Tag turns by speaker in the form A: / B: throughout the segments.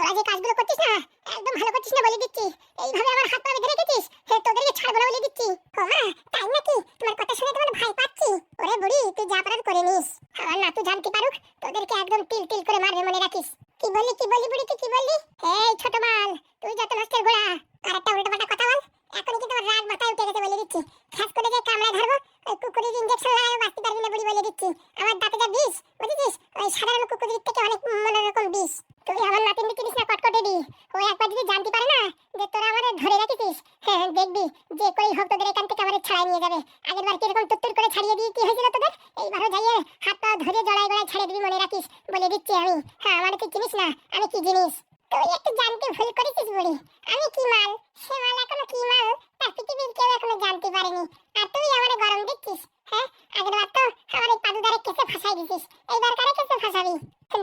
A: তোরা যে কাজগুলো করছিস না একদম ভালো করছিস না বলে দিচ্ছি। এইভাবে আমার হাত পা বেঁধে রেখেছিস, তোদেরকে ছাড়বো না বলে দিচ্ছি। ও মা, তাই নাকি? তোমার কথা শুনে তোমার ভয় পাচ্ছি। ওরে বুড়ি, তুই যা পারার করে নিস। আমার নাতু জানতে পারুক, তোদেরকে একদম তিল তিল করে মারবে, মনে রাখিস। কি বললি বুড়ি, তুই কি বললি? এই ছোট মাল, তুই যত নষ্টের গোড়া। আর একটা উল্টোপাল্টা কথা বল, এখনই কিন্তু আমার রাগ মাথায় উঠে গেছে বলে দিচ্ছি। খাস করে যে কামড়ায় ধরবো, ওই কুকুরের ইনজেকশন লাগাও, বাঁচতে পারবি না বুড়ি বলে দিচ্ছি। আমার দাঁতে যা বিষ, বুঝেছিস? ওই সাধারণ কুকুরের থেকে অনেক মনোরকম বিষ। তুই আমার নাতিনকে চিনিস না কটকটেরই। ও একবার যদি জানতে পারে না যে তোরা আমাদের ধরে রাখিস, হ্যাঁ দেখবি যে করেই হোক তোদের এখান থেকে আমাদের ছাড়াই নিয়ে যাবে। আগের বার কিরকম তুত্তুর করে ছাড়িয়ে দিয়ে কি হয়েছিল তোদের, এইবারও যাইয়ে হাত পা ধরে জড়াই গড়াই ছাড়িয়ে দিবি, মনে রাখিস বলে দিচ্ছি আমি। হ্যাঁ, আমার তুই চিনিস না আমি কি জিনিস। তুই একটু জানতে ভুল করেছিস বুড়ি। আমি কি মাল, সে মাল এখনো কি মাল তা পৃথিবীর কেউ এখনো জানতে পারেনি। আর তুই আমারে গরম দিচ্ছিস। হ্যাঁ, আগের বার তো আমার এই পাদুদারে কেসে ফাঁসাই দিছিস, এইবার কারে কেসে ফাঁসাবি?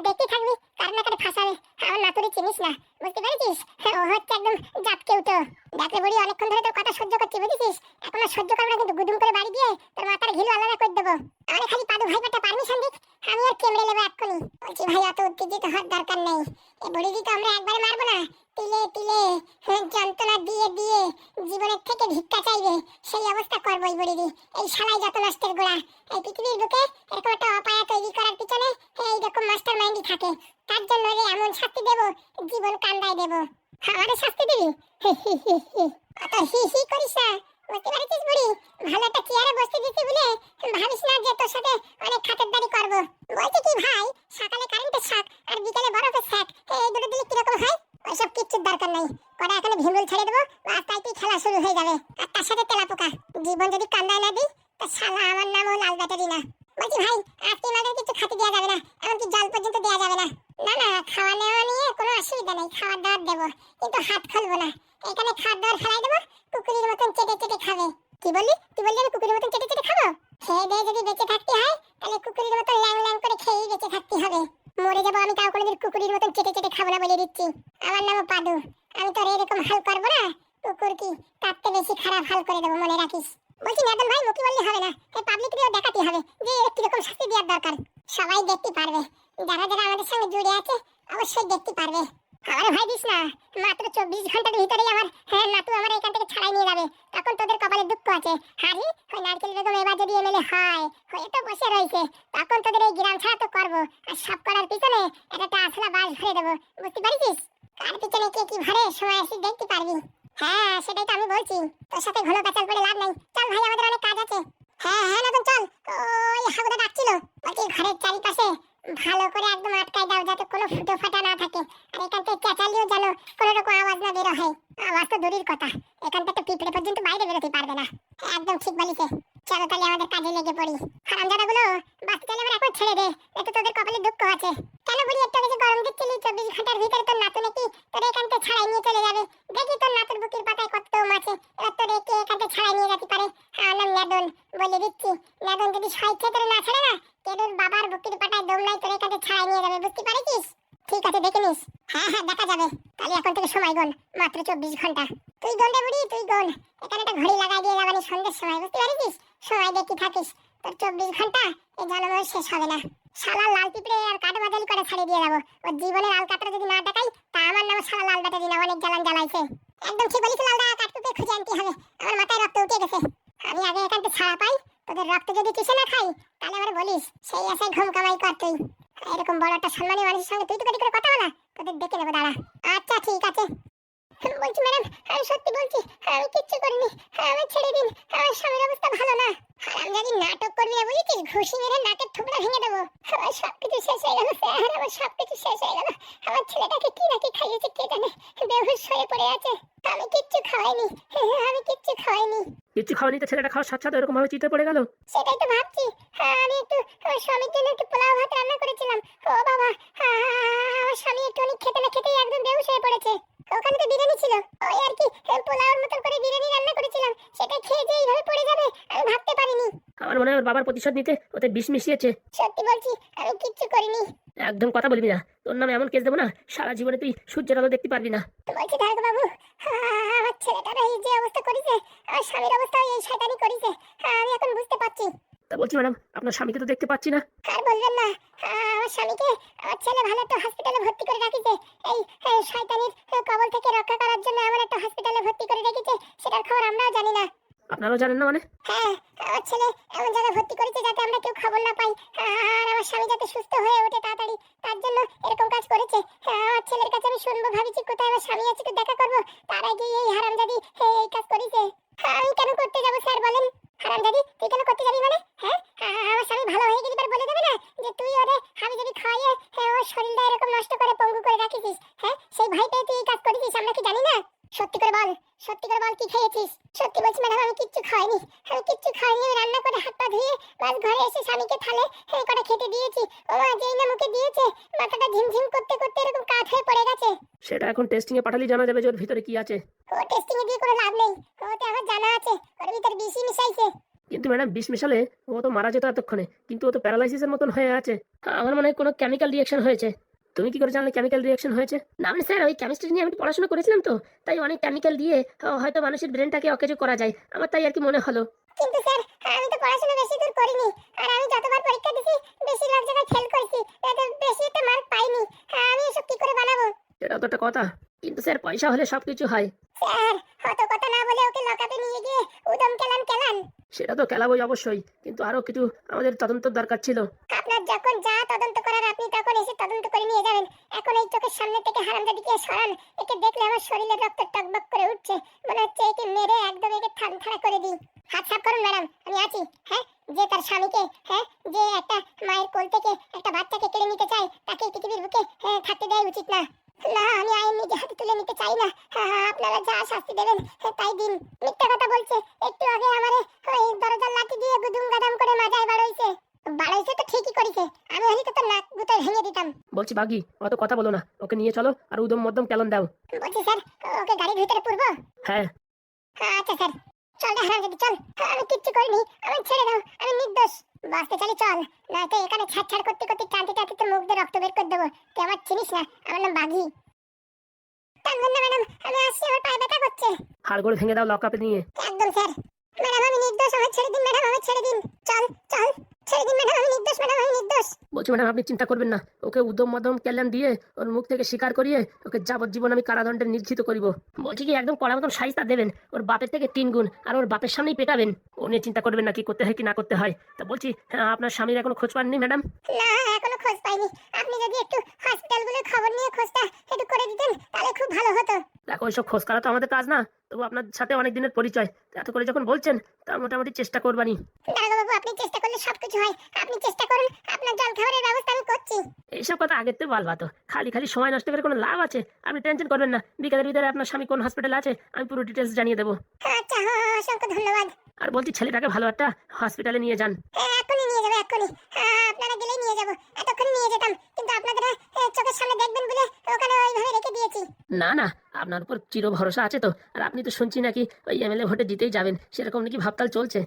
A: দেখতে থাকবি কার না কারে ফাঁসাবে। আমার নাতুরি চিনিস না, বুঝতে পেরেছিস? ও হচ্ছে একদম জাতকে উঠো। দেখলে বুড়ি, অনেকক্ষণ ধরে তোর কথা সহ্য করছি, বুঝেছিস? এখন আর সহ্য করবো না, কিন্তু গুদুম করে বাড়ি দিয়ে তোর মাথার ঘিলু আলাদা করে দেবো। আরে খালি পাদু ভাইপাটা পারমিশন দিক, আমি আর কেমড়ে নেবো এক্ষুনি। বলছি ভাই, অত উত্তেজিত হওয়ার দরকার নেই। এই বুড়িকে তো আমরা একবারে মারবো না, তিলে তিলে যন্ত্রণা দিয়ে দিয়ে জীবনের থেকে ভিক্ষা চাইবে, সেই অবস্থা করবোই বুড়িদি। এই শালাই যত নষ্টের গোড়া। এই পৃথিবীর বুকে এরকম একটা অপায়া তৈরি করার পিছনে এইরকম মাস্টার মাইন্ডই থাকে। তার জন্য এমন শাস্তি দেবো, জীবন কান্দায় দেবো। আমারে শাস্তি দিবি? অত হি হি করিস না, বুঝতে পারছিস বুড়ি? ভালো একটা চেয়ারে বসতে দিছি বলে ভাবিস না যে তোর সাথে অনেক খাতিরদারি করবো। বলছি কি ভাই, সকালে কারেন্টের শাক আর বিকালে বরফের শাক, এই দুটো দিলে কিরকম হয়? ওইসব কিচ্ছুর দরকার নাই। কটা এখানে ভিমরুল ছেড়ে দেবো, রাস্তায় তুই খেলা শুরু হয়ে যাবে। আর তার সাথে তেলা পোকা। জীবন যদি কান্দায় না দিই, তা শালা আমার নামও লাল ব্যাটারি না। বলছি ভাই, আজকে আমাদের কিছু খেতে দেওয়া যাবে না, এমনকি জল পর্যন্ত দেওয়া যাবে না। না না, খাওয়া নেওয়া নিয়ে কোনো অসুবিধা নেই, খাবার দাবার দেবো, কিন্তু হাত খুলবো না। এখানে খাবার দাবার ফেলাই দেবো, কুকুরের মতন চেটে চেটে খাবে। কি বললি? তুই বললি আমি কুকুরের মতন চেটে চেটে খাবো? খেয়ে দিয়ে যদি বেঁচে থাকতে হয়, তাহলে কুকুরের মতন ল্যাং ল্যাং করে খেয়েই বেঁচে থাকতে হবে। মরে যাবো আমি, তাও কোনোদিন কুকুরের মতন চেটে চেটে খাবো না বলে দিচ্ছি। আমার নামও পাদু। আমি তোর এরকম হাল করবো না, কুকুর কি তার থেকে বেশি খারাপ হাল করে দেবো, মনে রাখিস। বলছি নাদন ভাই, মুখে বললে হবে না, এই পাবলিককেও দেখাতে হবে যে এর কিরকম শাস্তি দেওয়ার দরকার। সবাই দেখতে পারবে, যারা যারা আমাদের সঙ্গে জুড়ে আছে অবশ্যই দেখতে পারবে। আমার ভয় দিস না, মাত্র 24 ঘন্টার ভিতরেই আমার নাতু আমার এখান থেকে ছাড়াই নিয়ে যাবে। তখন তোদের কপালে দুঃখ আছে। হারি ওই নারকেল বেগম এবার যদি এমএলএ হয়, হয়ে তো বসে রয়েছে, তখন তোদের এই গ্রাম ছাড়া তো করবো। আর সব করার পিছনে একটা আসলা বাস ভরে দেবো, বুঝতে পারছিস? কার পিছনে কে কি ভরে সময় আসি দেখতে পারবি। হ্যাঁ, সেটাই তো আমি বলছি। তোর সাথে ঘোলো পেঁচাল করে লাভ নাই। চল ভাই, আমাদের অনেক কাজ আছে। হ্যাঁ হ্যাঁ নতুন চল। ওই হাগুদা ডাকছিল, বলছি ঘরের চারিপাশে ভালো করে একদম আটকাই দাও, যাতে কোনো ফুটো ফাটা না থাকে। আর এখান থেকে চেঁচালিও যেন কোনো রকম আওয়াজ না বেরো হয়। আওয়াজ তো দূরের কথা, এখান থেকে পিঁপড়ে পর্যন্ত বাইরে বেরোতে পারবে না। একদম ঠিক বলিছে। চলো তাহলে আমাদের কাজে লেগে পড়ি। হারামজাদাগুলো বাঁচতে চাইলে আমার এখন ছেড়ে দে, এতে তোদের কপালে দুঃখ আছে। কেন বুড়ি, একটু আগে যে গরম দিচ্ছিলি, 24 ঘন্টার ভিতরে তোর নাতু নাকি তোর এখান থেকে ছাড়াই নিয়ে চলে যাবে। দেখি তোর নাতুর বুকের পাতায় কত দম আছে, এবার তোর একে এখান থেকে ছাড়াই নিয়ে যেতে পারে। আমার নাম নেদন, বলে দিচ্ছি। নেদন যদি স্বেচ্ছায় তোর না ছাড়ে না, কেদুর বাবার বুকের পাতায় দম নাই, তোর এখান থেকে ছাড়াই নিয়ে যাবে, বুঝতে পারছিস? ঠিক আছে, দেখে নিস। হ্যাঁ হ্যাঁ, দেখা যাবে। তাহলে এখন থেকে সময় গণ, মাত্র 24 ঘন্টা। তুই গন রে বুড়ি, তুই গন। এখানে একটা ঘড়ি লাগাই দিয়ে যাবানি সন্ধ্যের সময়, বুঝতে পারছিস? সময় দেখি থাকিস, তোর 24 ঘন্টা এই জন্মের শেষ হবে না। শালা লাল পিঁপড়ে আর কাটো বাদালি করে ছাড়িয়ে দিয়ে যাবো। ওর জীবনের লাল কাটটা যদি না দেখাই, তা আমার নাম শালা লাল ব্যাটারি না, অনেক জ্বালান জ্বালাইছে। একদম ঠিক বলিস লালদা, কাটপিঁপড়ে খুঁজে আনতে হবে। আমার মাথায় রক্ত উঠে গেছে। আমি আগে এখান থেকে ছাড়া পাই, তোদের রক্ত যদি চুষে না খাই, তাহলে আমার বলিস সেই আশায় ঘুম কামাই কর তুই। এরকম বড় একটা সম্মানী মানুষের সঙ্গে তুই তো করে কথা বলা, তোদের দেখে নেবো, দাঁড়া। আচ্ছা ঠিক আছে। বলছি ম্যাডাম, আমি সত্যি বলছি, আমি কিচ্ছু করিনি, আমি ছেড়ে দিন, আমার স্বামীর অবস্থা ভালো না। হারামজাদি নাটক করবি না বুঝেছিস, ঘুষি মেরে নাকের থুবড়া ভেঙে দেবো। আমার সবকিছু শেষ হয়ে গেল স্যার, আমার সবকিছু শেষ হয়ে গেল। আমার ছেলেটাকে কি নাকি খাইয়েছে কে জানে, বেহুশ হয়ে পড়ে আছে। আমি কিচ্ছু খাওয়াইনি, আমি কিচ্ছু খাওয়াইনি।
B: কিচ্ছু খাওয়ানি তো ছেলেটা খাওয়ার সাথে সাথে এরকম ভাবে চিতে পড়ে গেল?
A: সেটাই তো ভাবছি। আমি একটু আমার স্বামীর জন্য একটু পোলাও ভাত রান্না করেছিলাম। ও বাবা, আমার স্বামী একটু অনেক খেতে না খেতেই একদম বেহুশ হয়ে পড়েছে। ওখানে তো বিরিয়ানি ছিল, ওই আর কি পোলাওর মতন করে বিরিয়ানি রান্না করেছিলাম, সেটা খেয়ে যে এইভাবে পড়ে যাবে আমি ভাবতে পারিনি।
B: আমার মনে হয় ওর বাবার প্রতিশোধ নিতে ওতে বিষ মিশিয়েছে।
A: সত্যি বলছি, আমি কিচ্ছু করিনি।
B: একদম কথা বলবি না, তোর নামে এমন কেস দেবো না, সারা জীবনে তুই সূর্যের আলো দেখতে পারবি না।
A: বলছি ধারক বাবু, আমার ছেলেটার এই যে অবস্থা করেছে, আমার স্বামীর অবস্থা এই শয়তানি করেছে, আমি এখন বুঝতে পারছি।
B: তা বলছি ম্যাডাম, আপনার স্বামীকে তো দেখতে পাচ্ছি না।
A: আর বলবেন না, আমার স্বামীকে আমার ছেলে ভালো একটা হসপিটালে ভর্তি করে রাখিছে। এই শয়তানির কবল থেকে রক্ষা করার জন্য এমন একটা হসপিটালে ভর্তি করে রেখেছে, সেটার খবর আমরাও জানি না।
B: আপনারাও জানেন না মানে?
A: হ্যাঁ, আমার ছেলে এমন জায়গায় ভর্তি করেছে যাতে আমরা কেউ খবর না পাই, আর আমার স্বামী যাতে সুস্থ হয়ে ওঠে তাড়াতাড়ি, তার জন্য এরকম কাজ করেছে। আমার ছেলের কাছে আমি শুনবো, ভাবিছি কোথায় আমার স্বামী আছে একটু দেখা করবো, তার আগে এই হারামজাদি এই কাজ করেছে। আমি কেন করতে যাবো স্যার বলেন? হারামজাদি তুই কেন করতে যাবি মানে? হ্যাঁ, আমার স্বামী ভালো হয়ে গেলে এবার বলে দেবে না যে তুই ওরে হাবিজাবি খাইয়ে ওর শরীরটা এরকম নষ্ট করে পঙ্গু করে রাখিছিস? হ্যাঁ, সেই ভয় পেয়ে তুই এই কাজ করেছিস, আমরা কি জানি না? সত্যি করে বল, সত্যি করে বল কি খেয়েছিস? সত্যি বলছি ম্যাডাম, আমি কিচ্ছু খাইনি, আমি কিচ্ছু খাইনি। আমি রান্না করে হাত পা ধুয়ে বাস ঘরে এসে স্বামীকে থালে কটা খেতে দিয়েছি। ও মা, যেই না মুখে দিয়েছে মাথাটা ঝিমঝিম করতে করতে এরকম কাত হয়ে পড়ে গেছে।
B: সেটা এখন টেস্টিং এ পাঠালেই জানা যাবে যে ওর ভিতরে কি আছে।
A: ও টেস্টিং এ দিয়ে কোনো লাভ নেই, ওতে আমার জানা আছে ওর ভিতরে বিষই মিশাইছে।
B: কিন্তু ম্যাডাম, বিষ মেশালে ও তো মারা যেত এতক্ষণে, কিন্তু ও তো প্যারালাইসিসের মতন হয়ে আছে। আমার মনে হয় কোনো কেমিক্যাল রিঅ্যাকশন হয়েছে। তুমি কি করে জানলে কেমিক্যাল রিঅ্যাকশন হয়েছে? না মানে স্যার, ওই কেমিস্ট্রি নিয়ে আমি একটু পড়াশোনা করেছিলাম তো, তাই অনেক কেমিক্যাল দিয়ে হয়তো মানুষের ব্রেনটাকে অকেজো করা যায়, আমার তাই আর কি মনে হলো।
A: কিন্তু স্যার, আমি তো পড়াশোনা বেশি দূর করিনি, আর আমি যতবার পরীক্ষা দিছি বেশিরভাগ জায়গায় ফেল করেছি, এত বেশি একটা মার্ক পাইনি। আমি এসব কি করে বানাবো?
B: সেটা তো একটা কথা, কিন্তু স্যার পয়সা হলে সবকিছু হয়।
A: স্যার, অত কথা না বলে ওকে লকআপে নিয়ে গিয়ে উদম কেলান কেলান।
B: সেটা তো খেলাবই অবশ্যই, কিন্তু আরো কিছু আমাদের তদন্তর দরকার ছিল।
A: আপনার যখন যা তদন্ত করার আপনি তখন এসে তদন্ত করে নিয়ে যাবেন। এখন এই চোখের সামনে থেকে হারামজাদিকে সরান, একে দেখলে আমার শরীরে রক্ত টকবক করে উঠছে, মনে হচ্ছে একে মেরে একদম একে থানথাড়া করে দিই। হাত সাফ করুন ম্যাডাম, আমি আছি। হ্যাঁ, যে তার স্বামীকে, হ্যাঁ, যে একটা মায়ের কোল থেকে একটা বাচ্চাকে কেড়ে নিতে চায়, তাকে এই পৃথিবীর বুকে থাকতে দেওয়া উচিত না। না, আমি আইন নিজে হাতে তুলে নিতে চাই না। আপনারা যা শাস্তি দেবেন তাই দিন। মিথ্যা কথা বলছে, একটু আগে আমারে ওই দরজার লাঠি দিয়ে গুদুম গাদাম করে মাজায় বাড়াইছে। বাড়াইছে তো ঠিকই করেছে, আমি হলে তো তার নাক গুঁতো ভেঙে দিতাম।
B: বলছি বাগি, অত কথা বলো না, ওকে নিয়ে চলো আর উদম মধ্যম কেলন দাও।
A: বলছি স্যার, ওকে গাড়ির ভিতরে পুরবো?
B: হ্যাঁ।
A: আচ্ছা স্যার, চল রে হারামজাদি চল। আমি কিচ্ছু করিনি, আমি ছেড়ে দাও, আমি নির্দোষ। বাঁচতে চালি চল, নয়তো এখানে ছাড় করতে করতে টানতে টানতে তোর মুখ দিয়ে রক্ত বের করে দেবো। তুই আমার চিনিস না, আমার নাম বাঘি। টানবেন না ম্যাডাম, আমি আসছি, আমার পায়ে ব্যথা করছে।
B: হাড়গোড় ভেঙে দাও লকআপে নিয়ে।
A: একদম স্যার। ম্যাডাম আমি নির্দোষ, আমার ছেড়ে দিন ম্যাডাম, আমার ছেড়ে দিন। চল চল, ছেড়ে দিন ম্যাডাম, আমি নির্দোষ ম্যাডাম, আমি নির্দোষ।
B: বলছি ম্যাডাম, আপনি চিন্তা করবেন না, ওকে উদম মধ্যম কেলান দিয়ে ওর মুখ থেকে স্বীকার করিয়ে ওকে যাবজ্জীবন আমি কারাদণ্ডে নির্জিত করিব। বলছি কি, একদম কড়া মতন সাইজটা দেবেন, ওর বাপের থেকে 3 গুণ, আর ওর বাপের সামনেই পেটাবেন। ও নিয়ে চিন্তা করবেন না কি করতে হয় কি না করতে হয়। তা বলছি, হ্যাঁ, আপনার স্বামীর এখনো খোঁজ পাননি ম্যাডাম?
A: না, এখনো খোঁজ পাইনি। আপনি যদি একটু হসপিটালগুলোর খবর নিয়ে খোঁজটা একটু করে দিতেন তাহলে খুব ভালো হতো।
B: দেখো, ওইসব খোঁজ করা তো আমাদের কাজ না, তবু আপনার সাথে অনেক দিনের পরিচয়, এত করে যখন বলছেন তা মোটামুটি চেষ্টা করবানি।
A: দারোগাবাবু, আপনি চেষ্টা করলে সবকিছু হয়, আপনি চেষ্টা করুন, আপনার জল খাবারের ব্যবস্থা আমি করছি।
B: এইসব কথা আগের থেকে বলবা তো, খালি খালি সময় নষ্ট করে কোনো লাভ আছে? আপনি টেনশন করবেন না, বিকালের ভিতরে আপনার স্বামী কোন হসপিটালে আছে আমি পুরো ডিটেলস জানিয়ে দেবো।
A: আচ্ছা, অসংখ্য ধন্যবাদ।
B: আর বলছি, ছেলেটাকে ভালো একটা হসপিটালে নিয়ে যান।
A: এখনই নিয়ে যাবো, এখনই। আপনারা গেলেই নিয়ে যাবো, এতক্ষণ নিয়ে যেতাম, কিন্তু আপনাদের চোখের সামনে দেখবেন বলে ওখানে ওইভাবে রেখে দিয়েছি।
B: না না, আপনার উপর চির ভরসা আছে তো। আর আপনি তো শুনছি নাকি ওই এমএলএ ভোটে জিতেই যাবেন, সেরকম নাকি ভাবতাল চলছে।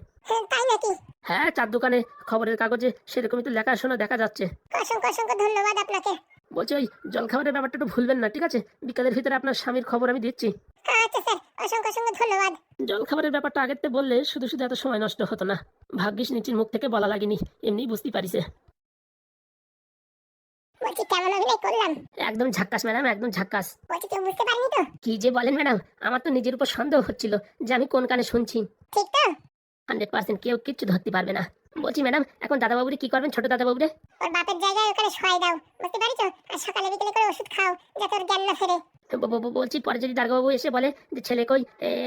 A: তাই নাকি?
B: হ্যাঁ, চার দোকানে খবরের কাগজে সেরকমই তো লেখাশোনা দেখা যাচ্ছে।
A: অসংখ্য অসংখ্য ধন্যবাদ আপনাকে।
B: বলছি, ওই জলখাবারের ব্যাপারটা একটু ভুলবেন না, ঠিক আছে? বিকালের ভিতরে আপনার স্বামীর খবর আমি দিচ্ছি।
A: আচ্ছা স্যার, অসংখ্য অসংখ্য ধন্যবাদ।
B: জলখাবারের ব্যাপারটা আগের থেকে বললে শুধু শুধু এত সময় নষ্ট হতো না। ভাগ্যিস নিচির মুখ থেকে বলা লাগেনি, এমনি বুঝতেই পারিছে।
A: বলছি কেমন অভিনয় করলাম?
B: একদম ঝাক্কাস ম্যাডাম, একদম ঝাক্কাস।
A: বলছি কেউ বুঝতে পারেনি তো?
B: কি যে বলেন ম্যাডাম, আমার তো নিজের উপর সন্দেহ হচ্ছিল যে আমি কোন কানে শুনছি।
A: ঠিক তো?
B: 100% কেউ কিচ্ছু ধরতে পারবে না। বলছি ম্যাডাম, এখন দাদাবাবুরে কি করবেন, ছোট দাদাবাবুরে?
A: ওর বাপের জায়গায় ওখানে শোয়াই দাও, বুঝতে পারিছো? আর সকালে বিকেলে করে ওষুধ খাও যাতে ওর জ্ঞান না ফেরে।
B: বলছি, পরে যদি দারোগাবু এসে বলে যে ছেলে কই,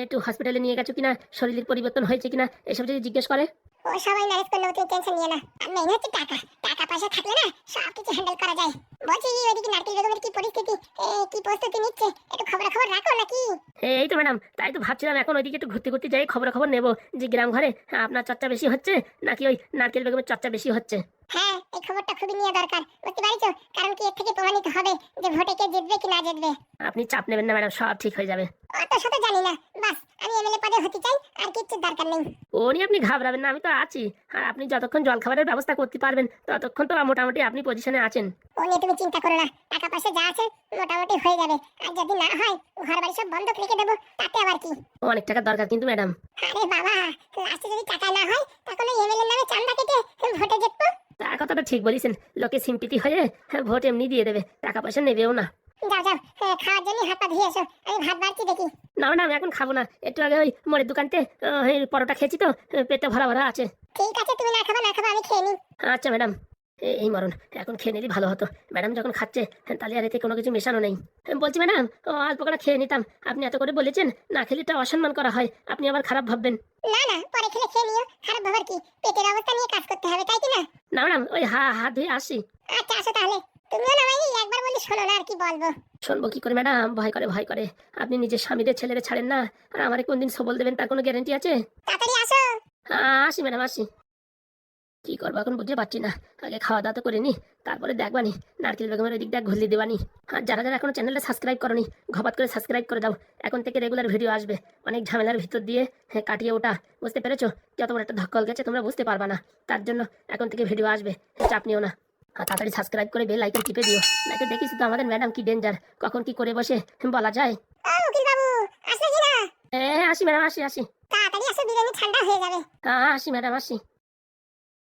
B: একটু হসপিটালে নিয়ে গেছো কিনা, শরীরের পরিবর্তন হয়েছে কিনা, এসব যদি জিজ্ঞেস করে?
A: ও সবাই ম্যানেজ করে নেবো, তুমি টেনশন নিয়ে না। আর মেইন হচ্ছে টাকা, টাকা পয়সা থাকলে না সব কিছু হ্যান্ডেল করা যায়। বলছি ওইদিকে নারকেল বেগমের কি পরিস্থিতি, কি প্রস্তুতি নিচ্ছে, একটু খবর রাখো নাকি?
B: এই তো ম্যাডাম, তাই তো ভাবছিলাম এখন ওইদিকে একটু ঘুরতে ঘুরতে যাই, খবর নেবো যে গ্রাম ঘরে আপনার চর্চা বেশি হচ্ছে নাকি ওই নারকেল বেগমের চর্চা বেশি হচ্ছে।
A: হ্যাঁ, এই খবরটা খুবই নেওয়া দরকার, বুঝতে পারিছো? কারণ কি এর থেকে প্রমাণিত হবে যে ভোটে কে জিতবে কি না জিতবে।
B: আপনি চাপ নেবেন না ম্যাডাম, সব ঠিক হয়ে যাবে।
A: অত শত জানি না, বাস আমি এমএলএ পদে হতে চাই, আর কিচ্ছু দরকার নেই।
B: ও নিয়ে আপনি ঘাবড়াবেন না, আমি তো আছি। আর আপনি যতক্ষণ জলখাবারের ব্যবস্থা করতে পারবেন ততক্ষণ তো মোটামুটি আপনি পজিশনে আছেন।
A: ও নিয়ে তুমি চিন্তা করো না, টাকা পয়সা যা আছে মোটামুটি হয়ে যাবে। আর যদি না হয় ঘর বাড়ি সব বন্ধক রেখে দেবো, তাতে আবার কি।
B: অনেক টাকা দরকার কিন্তু ম্যাডাম।
A: আরে বাবা, লাস্টে যদি টাকা না হয় তখন ওই এমএলএ নামে চান্দা কেটে ভোটে জিতবো।
B: তার কথাটা ঠিক বলেছেন, লোকে সিম্পিতি হয়ে ভোট এমনি দিয়ে দেবে, টাকা পয়সা নেবেও না।
A: যাও যাও, খাওয়ার জন্য হাত পা ধুয়ে এসো, আমি ভাত বাড়ছি দেখি।
B: না ম্যাডাম, এখন খাবো না, একটু আগে ওই মোড়ের দোকানতে এই পরোটা খেয়েছি তো, পেটটা ভরা ভরা আছে।
A: ঠিক আছে, তুমি না খাবা না খাবা, আমি খেয়ে নিই।
B: আচ্ছা ম্যাডাম, এই মরণ, এখন খেয়ে নিলে ভালো হতো। ম্যাডাম যখন খাচ্ছে তাহলে আর এতে কোনো কিছু মেশানো নেই। বলছি ম্যাডাম, অল্প করে খেয়ে নিতাম, আপনি এত করে বলেছেন, না খেলে এটা অসম্মান করা হয়, আপনি আবার খারাপ ভাববেন।
A: না না, পরে খেলে খেয়ে নিও, খারাপ ভাবার কি, পেটের অবস্থা নিয়ে কাজ করতে হবে, তাই কি না?
B: না ম্যাডাম, ওই হাত ধুয়ে আসি।
A: আচ্ছা আসো তাহলে। তুমিও না ভাই, একবার বলি শোনো না, আর কি বলবো।
B: শুনবো কি করে ম্যাডাম, ভয় করে ভয় করে। আপনি নিজের স্বামীদের ছেলেরে ছাড়েন না, আর আমারে কোন দিন সবল দেবেন তার কোনো গ্যারেন্টি আছে?
A: তাড়াতাড়ি আসো।
B: আসি ম্যাডাম, আসি। কি করবো এখন বুঝতে পারছি না, আগে খাওয়া দাওয়া তো করে নি, তারপরে দেখবানি নারকেল বেগমের ওই দিকটা ঘুরলি দেবানি। আর যারা যারা এখনো চ্যানেলটা সাবস্ক্রাইব করনি, ঘপাত করে সাবস্ক্রাইব করে দাও, এখন থেকে রেগুলার ভিডিও আসবে। অনেক ঝামেলার ভিতর দিয়ে কাটিয়ে ওটা, বুঝতে পেরেছো? যত বড় একটা ধক্কল গেছে তোমরা বুঝতে পারবা না, তার জন্য এখন থেকে ভিডিও আসবে, চাপ নিও না। আর তাড়াতাড়ি সাবস্ক্রাইব করে বেল আইকন টিপে দিও, নাকি দেখিস তো আমাদের ম্যাডাম কি ডেঞ্জার, কখন কি করে বসে বলা যায়।
A: ও উকিল বাবু, আসলে কি না?
B: আসি ম্যাডাম, আসি আসি।
A: তাড়াতাড়ি আসো, বিরিয়ানি ঠান্ডা হয়ে যাবে।
B: আসি ম্যাডাম, আসি।